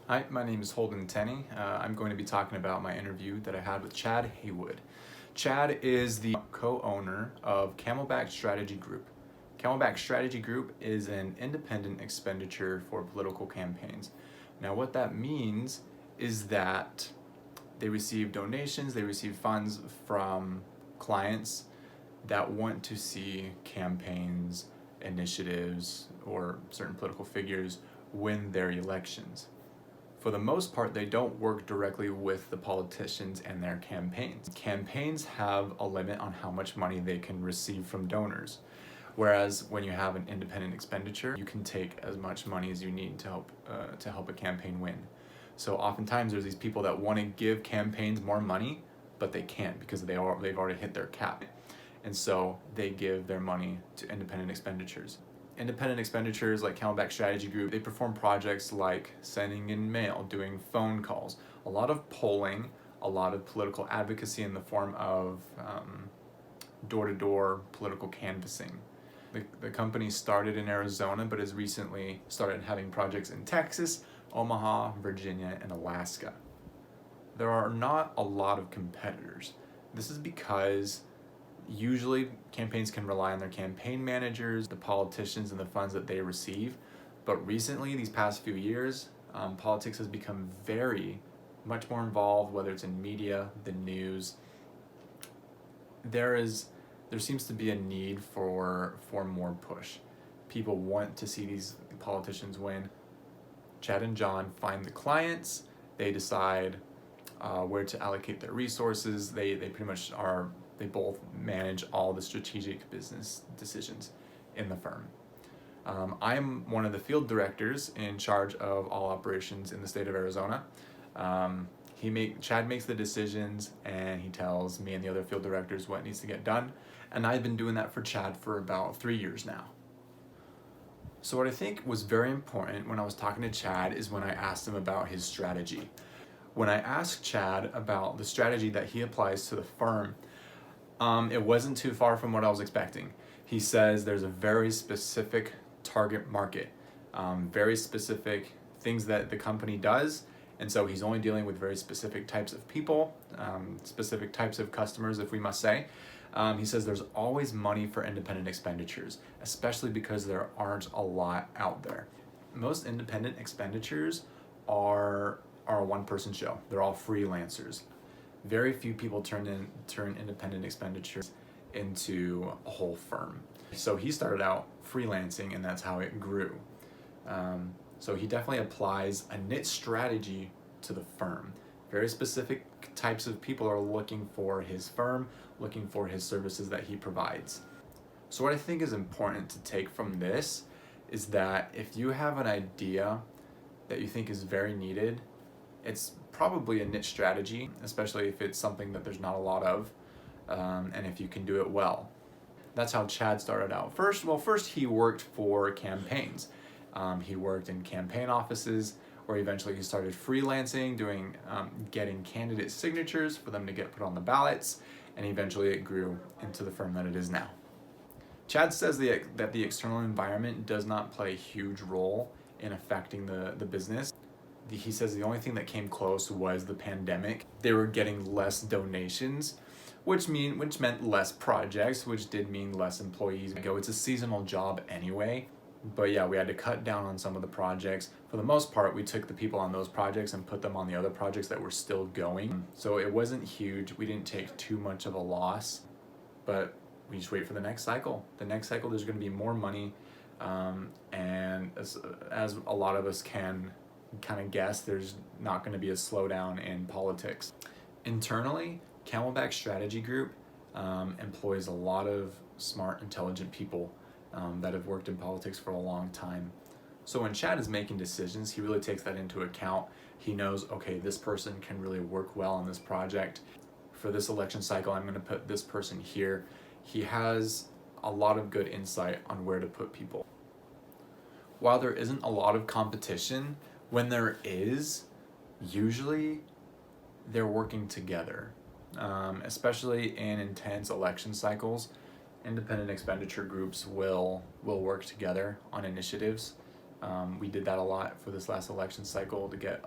Hi, my name is Holden Tenney. I'm going to be talking about my interview that I had with Chad Haywood. Chad is the co-owner of Camelback Strategy Group. Camelback Strategy Group is an independent expenditure for political campaigns. Now, what that means is that they receive donations, they receive funds from clients that want to see campaigns, initiatives, or certain political figures win their elections. For the most part, they don't work directly with the politicians and their campaigns. Campaigns have a limit on how much money they can receive from donors. Whereas when you have an independent expenditure, you can take as much money as you need to help a campaign win. So oftentimes there's these people that want to give campaigns more money, but they can't because they've already hit their cap. And so they give their money to independent expenditures. Independent expenditures like Camelback Strategy Group, they perform projects like sending in mail, doing phone calls, a lot of polling, a lot of political advocacy in the form of door-to-door political canvassing. The company started in Arizona, but has recently started having projects in Texas, Omaha, Virginia, and Alaska. There are not a lot of competitors. This is because usually campaigns can rely on their campaign managers, the politicians, and the funds that they receive. But recently, these past few years, politics has become much more involved, whether it's in media, the news. There seems to be a need for more push. People want to see these politicians win. Chad and John find the clients, they decide where to allocate their resources. They both manage all the strategic business decisions in the firm. I'm one of the field directors in charge of all operations in the state of Arizona. Chad makes the decisions, and he tells me and the other field directors what needs to get done. And I've been doing that for Chad for about 3 years now. So what I think was very important when I was talking to Chad is when I asked him about his strategy. When I asked Chad about the strategy that he applies to the firm, it wasn't too far from what I was expecting. He says there's a very specific target market, very specific things that the company does, and so he's only dealing with very specific types of people, specific types of customers, if we must say. He says there's always money for independent expenditures, especially because there aren't a lot out there. Most independent expenditures are a one-person show. They're all freelancers. Very few people turn independent expenditures into a whole firm. So he started out freelancing, and that's how it grew. So he definitely applies a niche strategy to the firm. Very specific types of people are looking for his firm, looking for his services that he provides. So what I think is important to take from this is that if you have an idea that you think is very needed, it's probably a niche strategy, especially if it's something that there's not a lot of, and if you can do it well. That's how Chad started out. First he worked for campaigns. He worked in campaign offices, where eventually he started freelancing, getting candidate signatures for them to get put on the ballots, and eventually it grew into the firm that it is now. Chad says that the external environment does not play a huge role in affecting the business. He says the only thing that came close was the pandemic. They were getting less donations, which meant less projects, which did mean less employees. It's a seasonal job anyway. But yeah, we had to cut down on some of the projects. For the most part, we took the people on those projects and put them on the other projects that were still going. So it wasn't huge. We didn't take too much of a loss, but we just wait for the next cycle. The next cycle, there's going to be more money. And as a lot of us can kind of guess, there's not going to be a slowdown in politics. Internally, Camelback Strategy Group employs a lot of smart, intelligent people that have worked in politics for a long time. So when Chad is making decisions, he really takes that into account. He knows, okay, this person can really work well on this project. For this election cycle, I'm going to put this person here. He has a lot of good insight on where to put people. While there isn't a lot of competition, when there is, usually they're working together, especially in intense election cycles. Independent expenditure groups will work together on initiatives We did that a lot for this last election cycle to get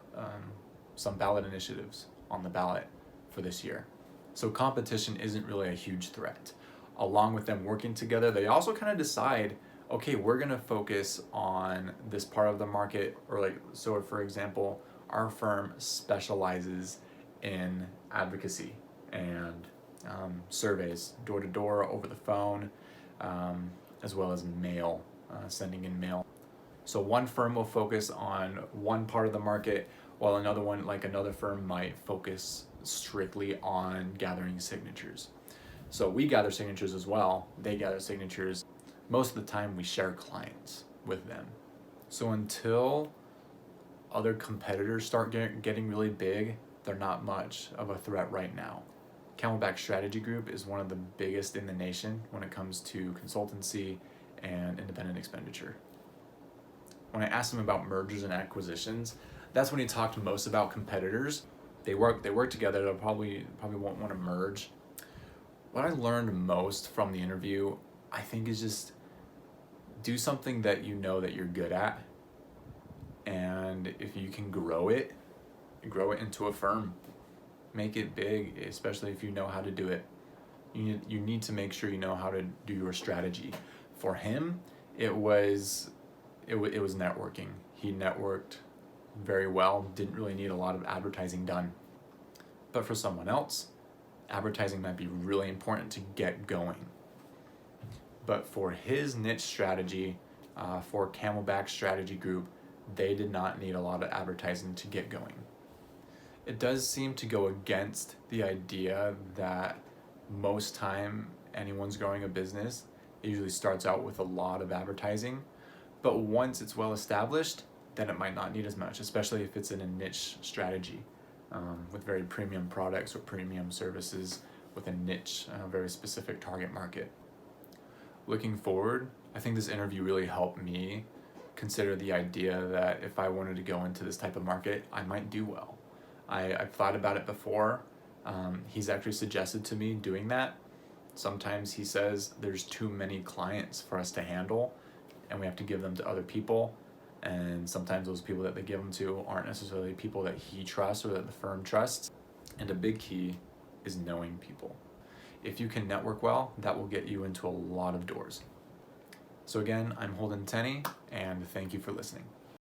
some ballot initiatives on the ballot for this year. So competition isn't really a huge threat. Along with them working together, they also kind of decide, okay, we're gonna focus on this part of the market, or like, so for example, our firm specializes in advocacy and surveys, door to door, over the phone, as well as mail, sending in mail. So one firm will focus on one part of the market, while another one, like another firm, might focus strictly on gathering signatures. So we gather signatures as well, they gather signatures. Most of the time we share clients with them. So until other competitors start getting really big, they're not much of a threat right now. Camelback Strategy Group is one of the biggest in the nation when it comes to consultancy and independent expenditure. When I asked him about mergers and acquisitions, that's when he talked most about competitors. They work together, they'll probably won't want to merge. What I learned most from the interview, I think, is just do something that you know that you're good at, and if you can grow it into a firm, make it big, especially if you know how to do it. You need to make sure you know how to do your strategy. For him, it was networking. He networked very well, didn't really need a lot of advertising done. But for someone else, advertising might be really important to get going. But for his niche strategy, for Camelback Strategy Group, they did not need a lot of advertising to get going. It does seem to go against the idea that most time anyone's growing a business, it usually starts out with a lot of advertising. But once it's well established, then it might not need as much, especially if it's in a niche strategy with very premium products or premium services with a niche, very specific target market. Looking forward, I think this interview really helped me consider the idea that if I wanted to go into this type of market, I might do well. I've thought about it before. He's actually suggested to me doing that. Sometimes he says there's too many clients for us to handle and we have to give them to other people. And sometimes those people that they give them to aren't necessarily people that he trusts or that the firm trusts. And a big key is knowing people. If you can network well, that will get you into a lot of doors. So again, I'm Holden Tenney, and thank you for listening.